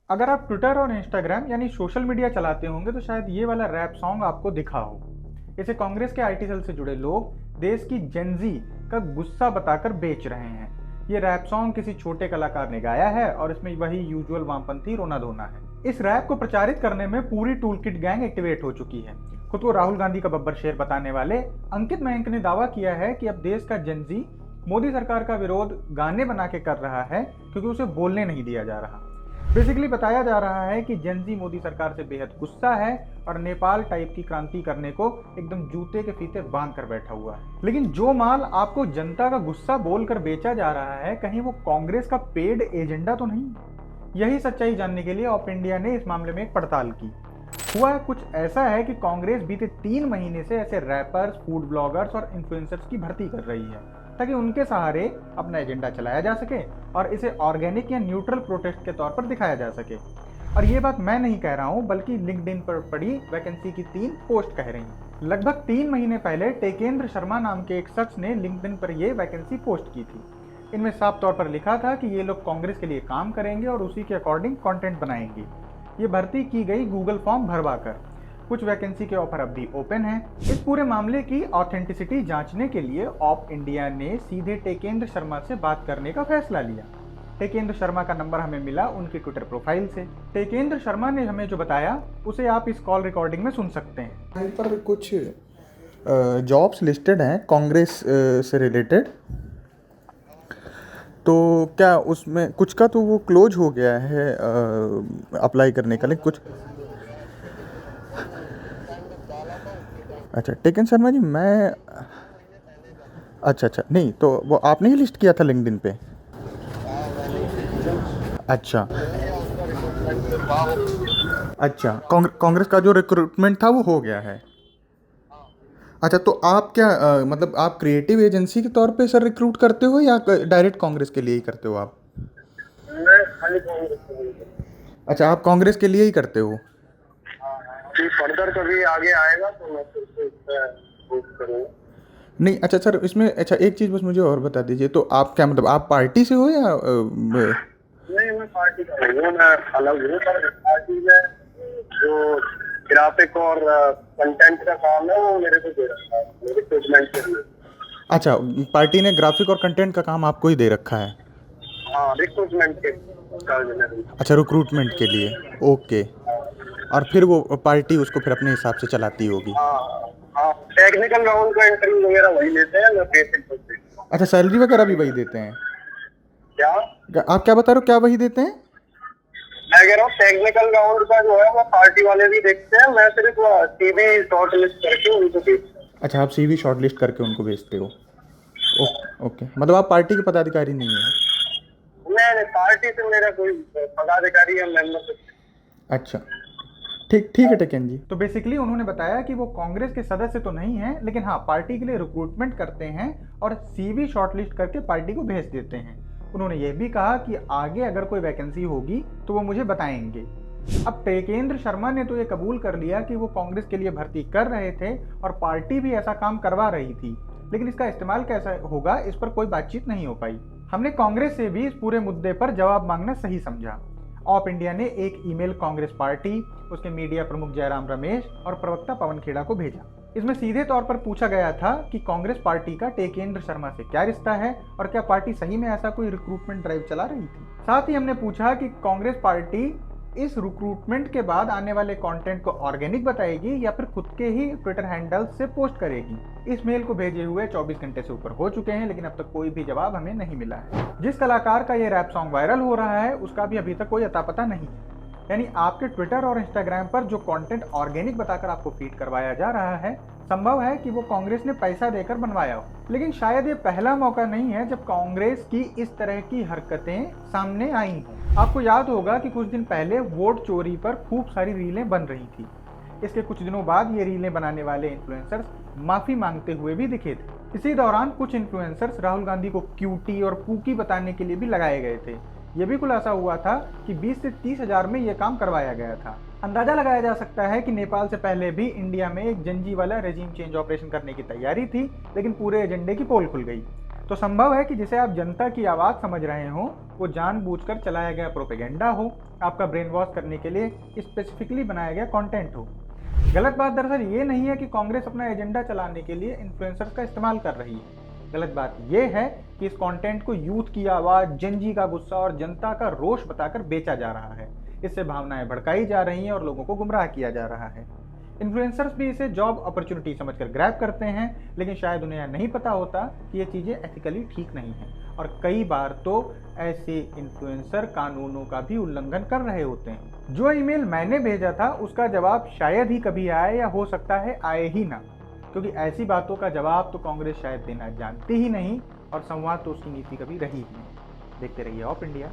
अगर आप ट्विटर और इंस्टाग्राम यानी सोशल मीडिया चलाते होंगे तो शायद ये वाला रैप सॉन्ग आपको दिखा हो। इसे कांग्रेस के आईटी सेल से जुड़े लोग देश की जेनजी का गुस्सा बताकर बेच रहे हैं। ये रैप सॉन्ग किसी छोटे कलाकार ने गाया है और इसमें वही यूजुअल वामपंथी रोना धोना है। इस रैप को प्रचारित करने में पूरी टूलकिट गैंग एक्टिवेट हो चुकी है। खुद को राहुल गांधी का बब्बर शेर बताने वाले अंकित मयंक ने दावा किया है कि अब देश का जेनजी मोदी सरकार का विरोध गाने बना के कर रहा है क्योंकि उसे बोलने नहीं दिया जा रहा। बेसिकली बताया जा रहा है कि जेनजी मोदी सरकार से बेहद गुस्सा है और नेपाल टाइप की क्रांति करने को एकदम जूते के फीते बांध कर बैठा हुआ है। लेकिन जो माल आपको जनता का गुस्सा बोलकर बेचा जा रहा है, कहीं वो कांग्रेस का पेड एजेंडा तो नहीं? यही सच्चाई जानने के लिए ऑप इंडिया ने इस मामले में एक पड़ताल की। हुआ कुछ ऐसा है कि कांग्रेस बीते 3 महीने से ऐसे रैपर्स, फूड ब्लॉगर्स और इन्फ्लुएंसर्स की भर्ती कर रही है ताकि उनके सहारे अपना एजेंडा चलाया जा सके और इसे ऑर्गेनिक या न्यूट्रल प्रोटेस्ट के तौर पर दिखाया जा सके। और ये बात मैं नहीं कह रहा हूँ, बल्कि लिंक्डइन पर पड़ी वैकेंसी की 3 पोस्ट कह रही हैं। लगभग 3 महीने पहले टेकेंद्र शर्मा नाम के एक शख्स ने लिंक्डइन पर ये वैकेंसी पोस्ट की थी। इनमें साफ तौर पर लिखा था कि ये लोग कांग्रेस के लिए काम करेंगे और उसी के अकॉर्डिंग कंटेंट बनाएंगे। ये भर्ती की गई गूगल फॉर्म भरवाकर। कुछ वैकेंसी के ऑफर अब भी ओपन हैं। इस पूरे मामले की ऑथेंटिसिटी जांचने के लिए ऑप इंडिया ने सीधे टेकेंद्र शर्मा से बात करने का फैसला लिया। टेकेंद्र शर्मा का नंबर हमें मिला उनकी ट्विटर प्रोफाइल से। टेकेंद्र शर्मा ने हमें जो बताया उसे आप इस कॉल रिकॉर्डिंग में सुन सकते हैं। यहाँ पर कुछ जॉब्स लिस्टेड हैं कांग्रेस से रिलेटेड, तो क्या उसमें कुछ का तो वो क्लोज हो गया है अप्लाई करने का, लेकिन कुछ। अच्छा टेकन शर्मा जी, मैं अच्छा नहीं, तो वो आपने ही लिस्ट किया था लिंक्डइन पे? अच्छा अच्छा, कांग्रेस का जो रिक्रूटमेंट था वो हो गया है। अच्छा, तो आप क्या मतलब आप क्रिएटिव एजेंसी के तौर पे सर रिक्रूट करते हो या डायरेक्ट कांग्रेस के लिए ही करते हो आप? मैं खाली कांग्रेस के लिए। अच्छा, आप कांग्रेस के लिए ही करते हो। कि फर्दर कभी आगे आएगा तो मैं फिर से पोस्ट करूँगा। नहीं अच्छा सर, इसमें अच्छा एक चीज़ बस मुझे और बता दीजिए, तो आप क्या मतलब आप पार्टी से हो या नहीं, मैं पार्टी का नहीं हूँ, मैं अलग हूँ। पर पार्टी में जो ग्राफिक और कंटेंट का काम है वो मेरे को दे रखा है, मेरे रिक्रूटमेंट के लिए। अच्छा, पार्टी ने ग्राफिक और कंटेंट का काम आपको ही दे रखा है? हाँ, रिक्रूटमेंट के। अच्छा, रिक्रूटमेंट के लिए, ओके। और फिर वो पार्टी उसको फिर अपने हिसाब से चलाती होगी। हाँ हाँ, टेक्निकल राउंड का इंटरव्यू वगैरह वही लेते हैं, मैं बेसिक कुछ देता हूँ। अच्छा, सैलरी वगैरह भी वही देते हैं? क्या आप क्या बता रहे हो, क्या वही देते हैं? मैं कह रहा हूँ टेक्निकल राउंड का जो है वो पार्टी वाले भी देखते हैं, मैं सिर्फ सीवी शॉर्ट लिस्ट करके उनको भेजता हूँ। अच्छा, आप सीवी शॉर्ट लिस्ट करके उनको भेजते हो। ओके, मतलब आप पार्टी के पदाधिकारी नहीं है? नहीं, पार्टी से मेरा कोई पदाधिकारी या मेंबरशिप। अच्छा, ठीक है टेकन जी। तो बेसिकली उन्होंने बताया कि वो कांग्रेस के सदस्य तो नहीं हैं, लेकिन हाँ पार्टी के लिए रिक्रूटमेंट करते हैं और सीवी शॉर्टलिस्ट करके पार्टी को भेज देते हैं। उन्होंने ये भी कहा कि आगे अगर कोई वैकेंसी होगी तो वो मुझे बताएंगे। अब टेकेंद्र शर्मा ने तो ये कबूल कर लिया कि वो कांग्रेस के लिए भर्ती कर रहे थे और पार्टी भी ऐसा काम करवा रही थी, लेकिन इसका इस्तेमाल कैसा होगा इस पर कोई बातचीत नहीं हो पाई। हमने कांग्रेस से भी इस पूरे मुद्दे पर जवाब मांगना सही समझा। ऑप इंडिया ने एक ईमेल कांग्रेस पार्टी, उसके मीडिया प्रमुख जयराम रमेश और प्रवक्ता पवन खेड़ा को भेजा। इसमें सीधे तौर पर पूछा गया था कि कांग्रेस पार्टी का टेकेंद्र शर्मा से क्या रिश्ता है और क्या पार्टी सही में ऐसा कोई रिक्रूटमेंट ड्राइव चला रही थी। साथ ही हमने पूछा कि कांग्रेस पार्टी इस रिक्रूटमेंट के बाद आने वाले कंटेंट को ऑर्गेनिक बताएगी या फिर खुद के ही ट्विटर हैंडल से पोस्ट करेगी। इस मेल को भेजे हुए 24 घंटे से ऊपर हो चुके हैं, लेकिन अब तक कोई भी जवाब हमें नहीं मिला है। जिस कलाकार का ये रैप सॉन्ग वायरल हो रहा है उसका भी अभी तक कोई अता पता नहीं है। यानी आपके ट्विटर और इंस्टाग्राम पर जो कंटेंट ऑर्गेनिक बताकर आपको फीड करवाया जा रहा है, संभव है कि वो कांग्रेस ने पैसा देकर बनवाया हो। लेकिन शायद ये पहला मौका नहीं है जब कांग्रेस की इस तरह की हरकतें सामने आई हैं। आपको याद होगा कि कुछ दिन पहले वोट चोरी पर खूब सारी रीलें बन रही थी। इसके कुछ दिनों बाद ये रीलें बनाने वाले इन्फ्लुएंसर्स माफी मांगते हुए भी दिखे थे। इसी दौरान कुछ इन्फ्लुएंसर्स राहुल गांधी को क्यूटी और पूकी बताने के लिए भी लगाए गए थे। ये भी खुलासा हुआ था कि 20 से 30 हजार में यह काम करवाया गया था। अंदाजा लगाया जा सकता है कि नेपाल से पहले भी इंडिया में एक जंजी वाला रेजिम चेंज ऑपरेशन करने की तैयारी थी, लेकिन पूरे एजेंडे की पोल खुल गई। तो संभव है कि जिसे आप जनता की आवाज़ समझ रहे हो वो जानबूझकर चलाया गया प्रोपेगेंडा हो, आपका ब्रेन वॉश करने के लिए स्पेसिफिकली बनाया गया कंटेंट हो। गलत बात दरअसल ये नहीं है कि कांग्रेस अपना एजेंडा चलाने के लिए इन्फ्लुएंसर्स का इस्तेमाल कर रही है। गलत बात यह है कि इस कंटेंट को यूथ की आवाज़, जनजी का गुस्सा और जनता का रोष बताकर बेचा जा रहा है। इससे भावनाएं भड़काई जा रही हैं और लोगों को गुमराह किया जा रहा है। इन्फ्लुएंसर्स भी इसे जॉब अपॉर्चुनिटी समझकर ग्रैब करते हैं, लेकिन शायद उन्हें यह नहीं पता होता कि ये चीज़ें एथिकली ठीक नहीं हैं और कई बार तो ऐसे इन्फ्लुएंसर कानूनों का भी उल्लंघन कर रहे होते हैं। जो ईमेल मैंने भेजा था उसका जवाब शायद ही कभी आए या हो सकता है आए ही ना, क्योंकि ऐसी बातों का जवाब तो कांग्रेस शायद देना जानती ही नहीं और संवाद तो उसकी नीति कभी रही ही नहीं। देखते रहिए ऑफ इंडिया।